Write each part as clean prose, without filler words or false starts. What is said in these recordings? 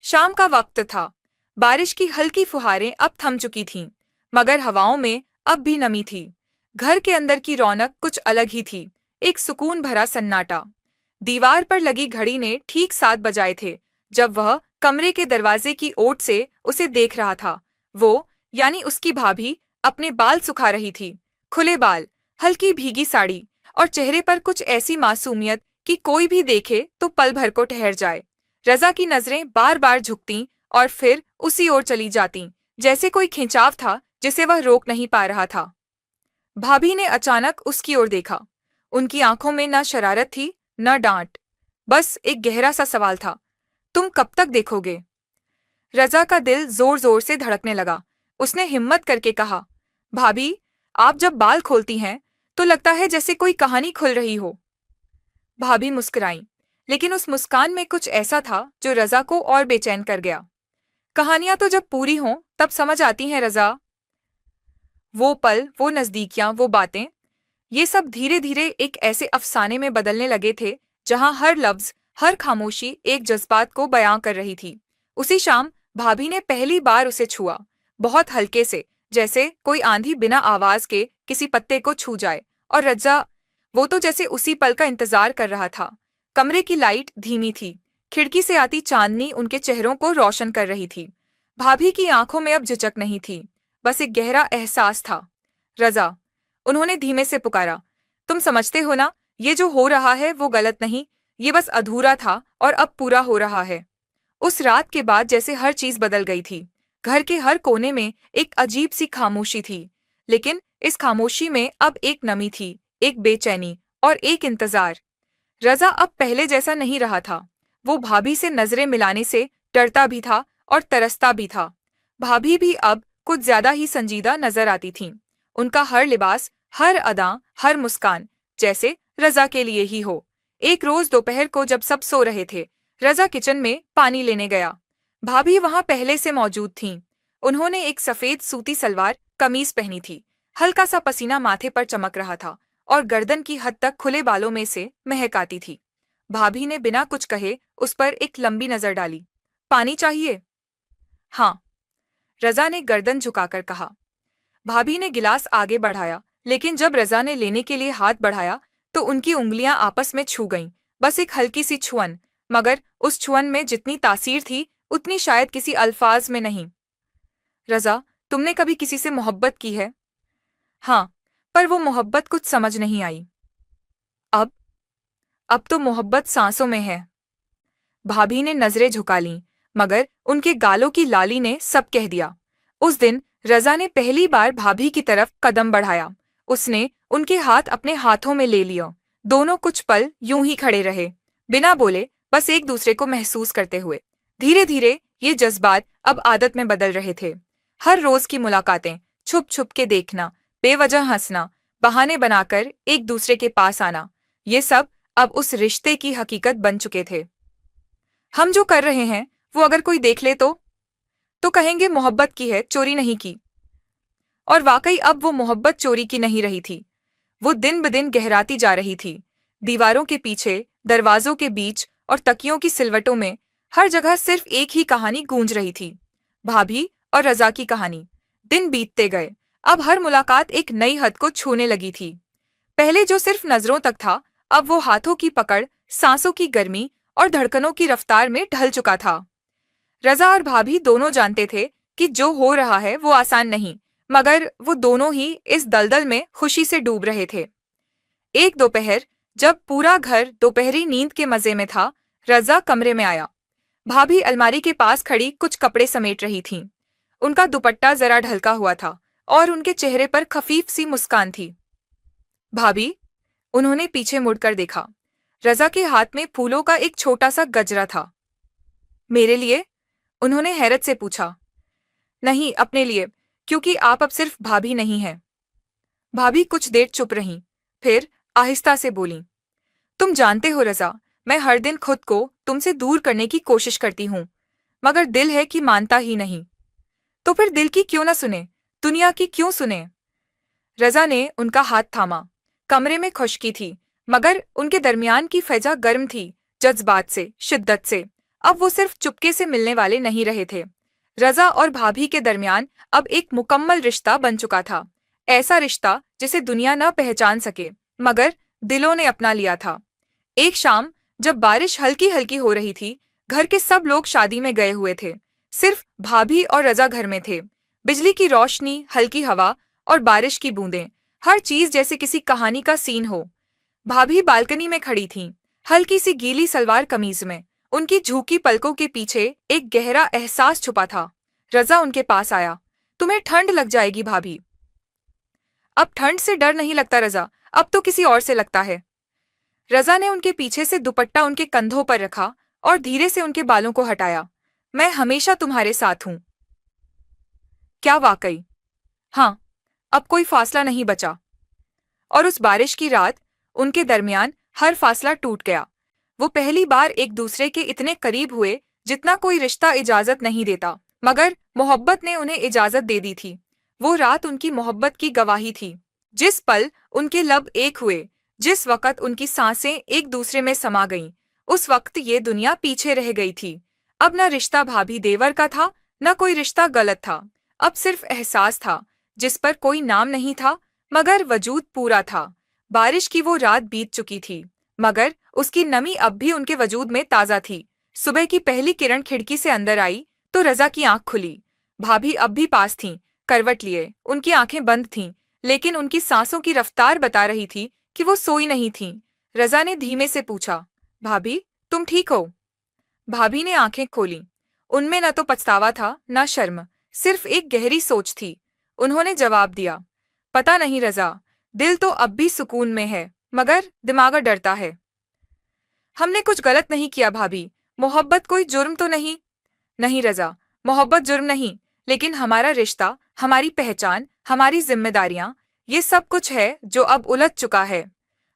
शाम का वक्त था। बारिश की हल्की फुहारें अब थम चुकी थीं, मगर हवाओं में अब भी नमी थी। घर के अंदर की रौनक कुछ अलग ही थी, एक सुकून भरा सन्नाटा। दीवार पर लगी घड़ी ने ठीक 7 बजाए थे जब वह कमरे के दरवाजे की ओट से उसे देख रहा था। वो, यानी उसकी भाभी, अपने बाल सुखा रही थी। खुले बाल, हल्की भीगी साड़ी और चेहरे पर कुछ ऐसी मासूमियत कि कोई भी देखे तो पल भर को ठहर जाए। रजा की नजरें बार बार झुकतीं और फिर उसी ओर चली जातीं, जैसे कोई खिंचाव था जिसे वह रोक नहीं पा रहा था। भाभी ने अचानक उसकी ओर देखा। उनकी आंखों में न शरारत थी, न डांट, बस एक गहरा सा सवाल था। तुम कब तक देखोगे? रजा का दिल जोर जोर से धड़कने लगा। उसने हिम्मत करके कहा, भाभी, आप जब बाल खोलती हैं तो लगता है जैसे कोई कहानी खुल रही हो। भाभी मुस्कुराई, लेकिन उस मुस्कान में कुछ ऐसा था जो रजा को और बेचैन कर गया। कहानियां तो जब पूरी हों तब समझ आती हैं रजा। वो पल, वो नजदीकियां, वो बातें, ये सब धीरे धीरे एक ऐसे अफसाने में बदलने लगे थे जहां हर लफ्ज, हर खामोशी एक जज्बात को बयां कर रही थी। उसी शाम भाभी ने पहली बार उसे छुआ, बहुत हल्के से, जैसे कोई आंधी बिना आवाज के किसी पत्ते को छू जाए। और रज्जा, वो तो जैसे उसी पल का इंतजार कर रहा था। कमरे की लाइट धीमी थी, खिड़की से आती चांदनी उनके चेहरों को रोशन कर रही थी। भाभी की आंखों में अब झिझक नहीं थी, बस एक गहरा एहसास था। रजा, उन्होंने धीमे से पुकारा, तुम समझते हो ना, ये जो हो रहा है वो गलत नहीं, ये बस अधूरा था और अब पूरा हो रहा है। उस रात के बाद जैसे हर चीज बदल गई थी। घर के हर कोने में एक अजीब सी खामोशी थी, लेकिन इस खामोशी में अब एक नमी थी, एक बेचैनी और एक इंतजार। रजा अब पहले जैसा नहीं रहा था। वो भाभी से नजरें मिलाने से डरता भी था और तरसता भी था। भाभी भी अब कुछ ज्यादा ही संजीदा नजर आती थीं। उनका हर लिबास, हर अदा, हर मुस्कान जैसे रजा के लिए ही हो। एक रोज दोपहर को जब सब सो रहे थे, रजा किचन में पानी लेने गया। भाभी वहां पहले से मौजूद थीं। उन्होंने एक सफेद सूती सलवार कमीज पहनी थी। हल्का सा पसीना माथे पर चमक रहा था और गर्दन की हद तक खुले बालों में से महक आती थी। भाभी ने बिना कुछ कहे उस पर एक लंबी नजर डाली। पानी चाहिए? हाँ, रजा ने गर्दन झुकाकर कहा। भाभी ने गिलास आगे बढ़ाया, लेकिन जब रजा ने लेने के लिए हाथ बढ़ाया तो उनकी उंगलियां आपस में छू गईं। बस एक हल्की सी छुअन, मगर उस छुअन में जितनी तासीर थी उतनी शायद किसी अल्फाज में नहीं। रजा, तुमने कभी किसी से मोहब्बत की है? हाँ, पर वो मोहब्बत कुछ समझ नहीं आई। अब अब तो मोहब्बत सांसों में है। भाभी ने नजरें झुका लीं, मगर उनके गालों की लाली ने सब कह दिया। उस दिन रजा ने पहली बार भाभी की तरफ कदम बढ़ाया। उसने उनके हाथ अपने हाथों में ले लिया। दोनों कुछ पल यूं ही खड़े रहे, बिना बोले, बस एक दूसरे को महसूस करते हुए। धीरे धीरे ये जज्बात अब आदत में बदल रहे थे। हर रोज की मुलाकातें, छुप छुप के देखना, बेवजह हंसना, बहाने बनाकर एक दूसरे के पास आना, ये सब अब उस रिश्ते की हकीकत बन चुके थे। हम जो कर रहे हैं वो अगर कोई देख ले तो कहेंगे मोहब्बत की है, चोरी नहीं की। और वाकई अब वो मोहब्बत चोरी की नहीं रही थी। वो दिन ब दिन गहराती जा रही थी। दीवारों के पीछे, दरवाजों के बीच और तकियों की सिलवटों में हर जगह सिर्फ एक ही कहानी गूंज रही थी, भाभी और रजा की कहानी। दिन बीतते गए, अब हर मुलाकात एक नई हद को छूने लगी थी। पहले जो सिर्फ नजरों तक था, अब वो हाथों की पकड़, सांसों की गर्मी और धड़कनों की रफ्तार में ढल चुका था। रजा और भाभी दोनों जानते थे कि जो हो रहा है वो आसान नहीं, मगर वो दोनों ही इस दलदल में खुशी से डूब रहे थे। एक दोपहर, जब पूरा घर दोपहरी नींद के मजे में था, रजा कमरे में आया। भाभी अलमारी के पास खड़ी कुछ कपड़े समेट रही थीं। उनका दुपट्टा जरा ढलका हुआ था और उनके चेहरे पर खफीफ सी मुस्कान थी। भाभी, उन्होंने पीछे मुड़कर देखा। रजा के हाथ में फूलों का एक छोटा सा गजरा था। मेरे लिए? उन्होंने हैरत से पूछा। नहीं, अपने लिए, क्योंकि आप अब सिर्फ भाभी नहीं हैं। भाभी कुछ देर चुप रहीं, फिर आहिस्ता से बोलीं, तुम जानते हो रजा, मैं हर दिन खुद को तुमसे दूर करने की कोशिश करती हूँ, मगर दिल है कि मानता ही नहीं। तो फिर दिल की क्यों ना सुने, दुनिया की क्यों सुने? रजा ने उनका हाथ थामा। कमरे में खुश्की थी, मगर उनके दरमियान की फैजा गर्म थी, जज्बात से, शिद्दत से। अब वो सिर्फ चुपके से मिलने वाले नहीं रहे थे। रजा और भाभी के दरमियान अब एक मुकम्मल रिश्ता बन चुका था। ऐसा रिश्ता जिसे दुनिया न पहचान सके, मगर दिलों ने अपना लिया था। एक शाम जब बारिश हल्की हल्की हो रही थी, घर के सब लोग शादी में गए हुए थे। सिर्फ भाभी और रजा घर में थे। बिजली की रोशनी, हल्की हवा और बारिश की बूंदें, हर चीज जैसे किसी कहानी का सीन हो। भाभी बालकनी में खड़ी थीं, हल्की सी गीली सलवार कमीज में। उनकी झुकी पलकों के पीछे एक गहरा एहसास छुपा था। रजा उनके पास आया। तुम्हें ठंड लग जाएगी भाभी। अब ठंड से डर नहीं लगता रजा, अब तो किसी और से लगता है। रजा ने उनके पीछे से दुपट्टा उनके कंधों पर रखा और धीरे से उनके बालों को हटाया। मैं हमेशा तुम्हारे साथ हूं। क्या वाकई? हाँ, अब कोई फासला नहीं बचा। और उस बारिश की रात उनके दरमियान हर फासला टूट गया। वो पहली बार एक दूसरे के इतने करीब हुए जितना कोई रिश्ता इजाजत नहीं देता, मगर मोहब्बत ने उन्हें इजाजत दे दी थी। वो रात उनकी मोहब्बत की गवाही थी। जिस पल उनके लब एक हुए, जिस वक़्त उनकी सांसें एक दूसरे में समा गईं, उस वक्त ये दुनिया पीछे रह गई थी। अब न रिश्ता भाभी देवर का था, न कोई रिश्ता गलत था। अब सिर्फ एहसास था, जिस पर कोई नाम नहीं था, मगर वजूद पूरा था। बारिश की वो रात बीत चुकी थी, मगर उसकी नमी अब भी उनके वजूद में ताज़ा थी। सुबह की पहली किरण खिड़की से अंदर आई तो रजा की आंख खुली। भाभी अब भी पास थीं, करवट लिए। उनकी आंखें बंद थीं, लेकिन उनकी सांसों की रफ्तार बता रही थी कि वो सोई नहीं थीं। रजा ने धीमे से पूछा, भाभी, तुम ठीक हो? भाभी ने आंखें खोलीं। उनमें न तो पछतावा था, न शर्म, सिर्फ एक गहरी सोच थी। उन्होंने जवाब दिया, पता नहीं रजा, दिल तो अब भी सुकून में है, मगर दिमाग डरता है। हमने कुछ गलत नहीं किया भाभी, मोहब्बत कोई जुर्म तो नहीं। नहीं रजा, मोहब्बत जुर्म नहीं, लेकिन हमारा रिश्ता, हमारी पहचान, हमारी जिम्मेदारियां, ये सब कुछ है जो अब उलझ चुका है।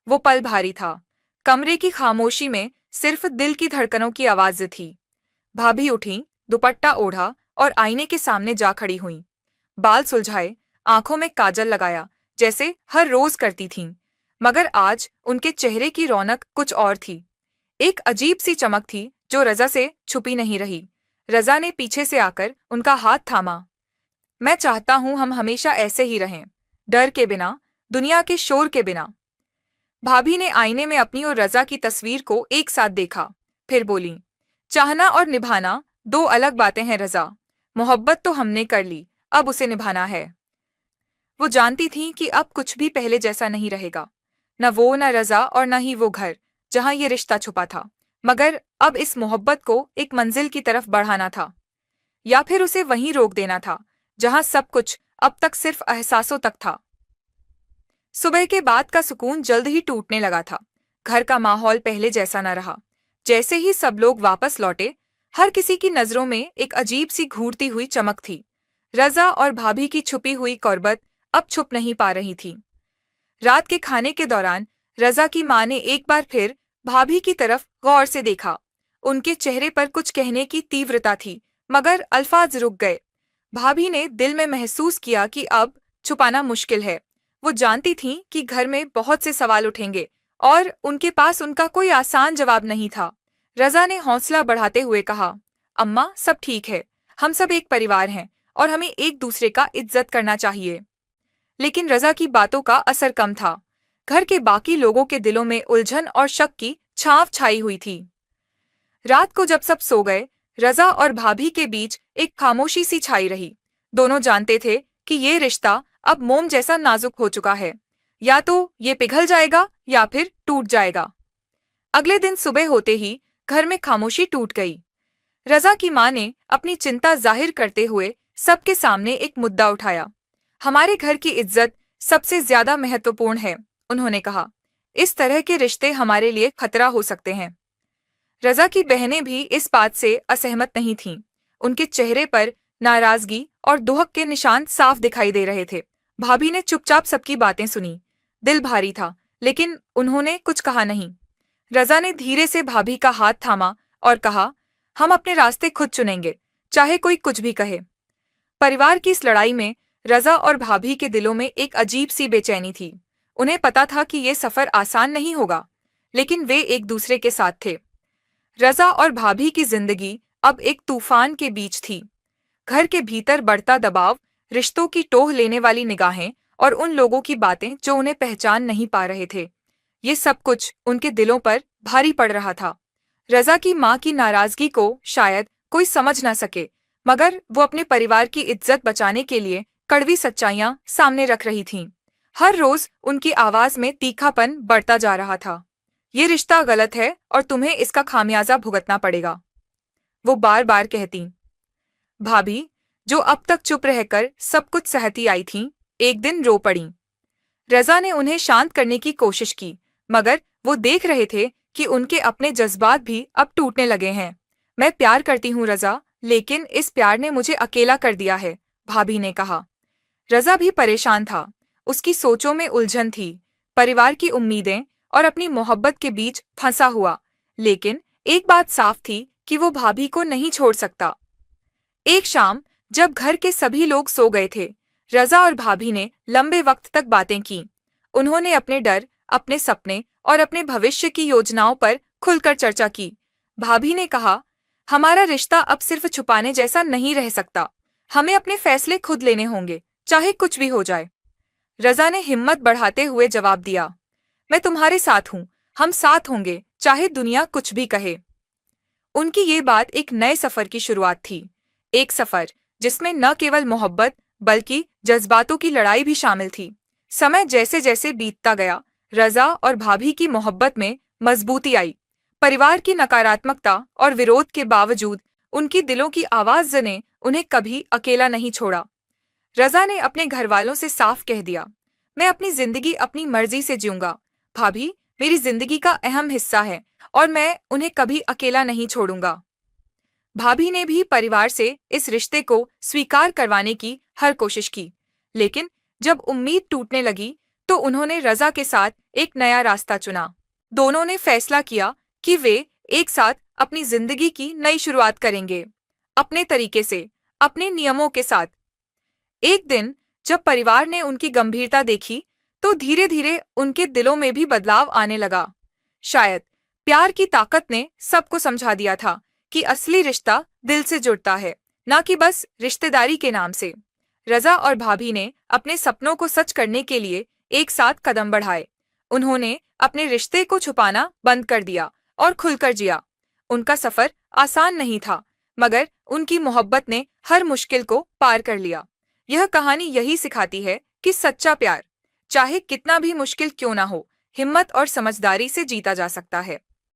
वो पल भारी था। कमरे की खामोशी में सिर्फ दिल की धड़कनों की आवाज थी। भाभी उठी, दुपट्टा ओढ़ा और आईने के सामने जा खड़ी हुई। बाल सुलझाए, आंखों में काजल लगाया, जैसे हर रोज करती थीं। मगर आज उनके चेहरे की रौनक कुछ और थी। एक अजीब सी चमक थी जो रजा से छुपी नहीं रही। रजा ने पीछे से आकर उनका हाथ थामा। मैं चाहता हूं हम हमेशा ऐसे ही रहें, डर के बिना, दुनिया के शोर के बिना। भाभी ने आईने में अपनी और रजा की तस्वीर को एक साथ देखा, फिर बोली, चाहना और निभाना दो अलग बातें हैं रजा। मोहब्बत तो हमने कर ली, अब उसे निभाना है। वो जानती थीं कि अब कुछ भी पहले जैसा नहीं रहेगा, न वो, न रजा और न ही वो घर जहां ये रिश्ता छुपा था। मगर अब इस मोहब्बत को एक मंजिल की तरफ बढ़ाना था, या फिर उसे वहीं रोक देना था जहां सब कुछ अब तक सिर्फ एहसासों तक था। सुबह के बाद का सुकून जल्द ही टूटने लगा था। घर का माहौल पहले जैसा न रहा। जैसे ही सब लोग वापस लौटे, हर किसी की नजरों में एक अजीब सी घूरती हुई चमक थी। रजा और भाभी की छुपी हुई कुर्बत अब छुप नहीं पा रही थी। रात के खाने के दौरान रजा की मां ने एक बार फिर भाभी की तरफ गौर से देखा। उनके चेहरे पर कुछ कहने की तीव्रता थी, मगर अल्फाज रुक गए। भाभी ने दिल में महसूस किया कि अब छुपाना मुश्किल है। वो जानती थीं कि घर में बहुत से सवाल उठेंगे और उनके पास उनका कोई आसान जवाब नहीं था। रजा ने हौसला बढ़ाते हुए कहा, अम्मा, सब ठीक है, हम सब एक परिवार हैं और हमें एक दूसरे का इज्जत करना चाहिए। लेकिन रजा की बातों का असर कम था। घर के बाकी लोगों के दिलों में उलझन और शक की छांव छाई हुई थी। रात को जब सब सो गए, रजा और भाभी के बीच एक खामोशी सी छाई रही। दोनों जानते थे कि ये रिश्ता अब मोम जैसा नाजुक हो चुका है, या तो ये पिघल जाएगा या फिर टूट जाएगा। अगले दिन सुबह होते ही घर में खामोशी टूट गई। रजा की मां ने अपनी चिंता जाहिर करते हुए सबके सामने एक मुद्दा उठाया। हमारे घर की इज्जत सबसे ज्यादा महत्वपूर्ण है, उन्होंने कहा। इस तरह के रिश्ते हमारे लिए खतरा हो सकते हैं। रजा की बहनें भी इस बात से असहमत नहीं थीं। उनके चेहरे पर नाराजगी और दुहक के निशान साफ दिखाई दे रहे थे। भाभी ने चुपचाप सबकी बातें सुनी। दिल भारी था, लेकिन उन्होंने कुछ कहा नहीं। रजा ने धीरे से भाभी का हाथ थामा और कहा, हम अपने रास्ते खुद चुनेंगे, चाहे कोई कुछ भी कहे। परिवार की इस लड़ाई में रजा और भाभी के दिलों में एक अजीब सी बेचैनी थी। उन्हें पता था कि ये सफर आसान नहीं होगा, लेकिन वे एक दूसरे के साथ थे। रजा और भाभी की जिंदगी अब एक तूफान के बीच थी। घर के भीतर बढ़ता दबाव, रिश्तों की टोह लेने वाली निगाहें और उन लोगों की बातें जो उन्हें पहचान नहीं पा रहे थे, ये सब कुछ उनके दिलों पर भारी पड़ रहा था। रजा की माँ की नाराजगी को शायद कोई समझ न सके, मगर वो अपने परिवार की इज्जत बचाने के लिए कड़वी सच्चाइयां सामने रख रही थीं। हर रोज उनकी आवाज में तीखापन बढ़ता जा रहा था। ये रिश्ता गलत है और तुम्हें इसका खामियाजा भुगतना पड़ेगा, वो बार बार कहती। भाभी, जो अब तक चुप रहकर सब कुछ सहती आई थीं, एक दिन रो पड़ीं। रजा ने उन्हें शांत करने की कोशिश की, मगर वो देख रहे थे कि उनके अपने जज्बात भी अब टूटने लगे हैं। मैं प्यार करती हूँ रजा, लेकिन इस प्यार ने मुझे अकेला कर दिया है, भाभी ने कहा। रजा भी परेशान था। उसकी सोचों में उलझन थी, परिवार की उम्मीदें और अपनी मोहब्बत के बीच फंसा हुआ। लेकिन एक बात साफ थी कि वो भाभी को नहीं छोड़ सकता। एक शाम, जब घर के सभी लोग सो गए थे, रजा और भाभी ने लंबे वक्त तक बातें की। उन्होंने अपने डर, अपने सपने और अपने भविष्य की योजनाओं पर खुलकर चर्चा की। भाभी ने कहा, हमारा रिश्ता अब सिर्फ छुपाने जैसा नहीं रह सकता। हमें अपने फैसले खुद लेने होंगे, चाहे कुछ भी हो जाए। रजा ने हिम्मत बढ़ाते हुए जवाब दिया, मैं तुम्हारे साथ हूँ, हम साथ होंगे, चाहे दुनिया कुछ भी कहे। उनकी ये बात एक नए सफर की शुरुआत थी। एक सफर जिसमें न केवल मोहब्बत बल्कि जज्बातों की लड़ाई भी शामिल थी। समय जैसे जैसे बीतता गया, रजा और भाभी की मोहब्बत में मजबूती आई। परिवार की नकारात्मकता और विरोध के बावजूद उनकी दिलों की आवाज ने उन्हें कभी अकेला नहीं छोड़ा। रजा ने अपने घरवालों से साफ कह दिया, मैं अपनी जिंदगी अपनी मर्जी से जीऊंगा। भाभी मेरी जिंदगी का अहम हिस्सा है और मैं उन्हें कभी अकेला नहीं छोड़ूंगा। भाभी ने भी परिवार से इस रिश्ते को स्वीकार करवाने की हर कोशिश की, लेकिन जब उम्मीद टूटने लगी तो उन्होंने रजा के साथ एक नया रास्ता चुना। दोनों ने फैसला किया कि वे एक साथ अपनी जिंदगी की नई शुरुआत करेंगे, अपने तरीके से, अपने नियमों के साथ। एक दिन जब परिवार ने उनकी गंभीरता देखी, तो धीरे धीरे उनके दिलों में भी बदलाव आने लगा। शायद प्यार की ताकत ने सबको समझा दिया था कि असली रिश्ता दिल से जुड़ता है, न कि बस रिश्तेदारी के नाम से। रजा और भाभी ने अपने सपनों को सच करने के लिए एक साथ कदम बढ़ाए। उन्होंने अपने रिश्ते को छुपाना बंद कर दिया और खुलकर जिया। उनका सफर आसान नहीं था, मगर उनकी मोहब्बत ने हर मुश्किल को पार कर लिया। यह कहानी यही सिखाती है कि सच्चा प्यार, चाहे कितना भी मुश्किल क्यों ना हो, हिम्मत और समझदारी से जीता जा सकता है।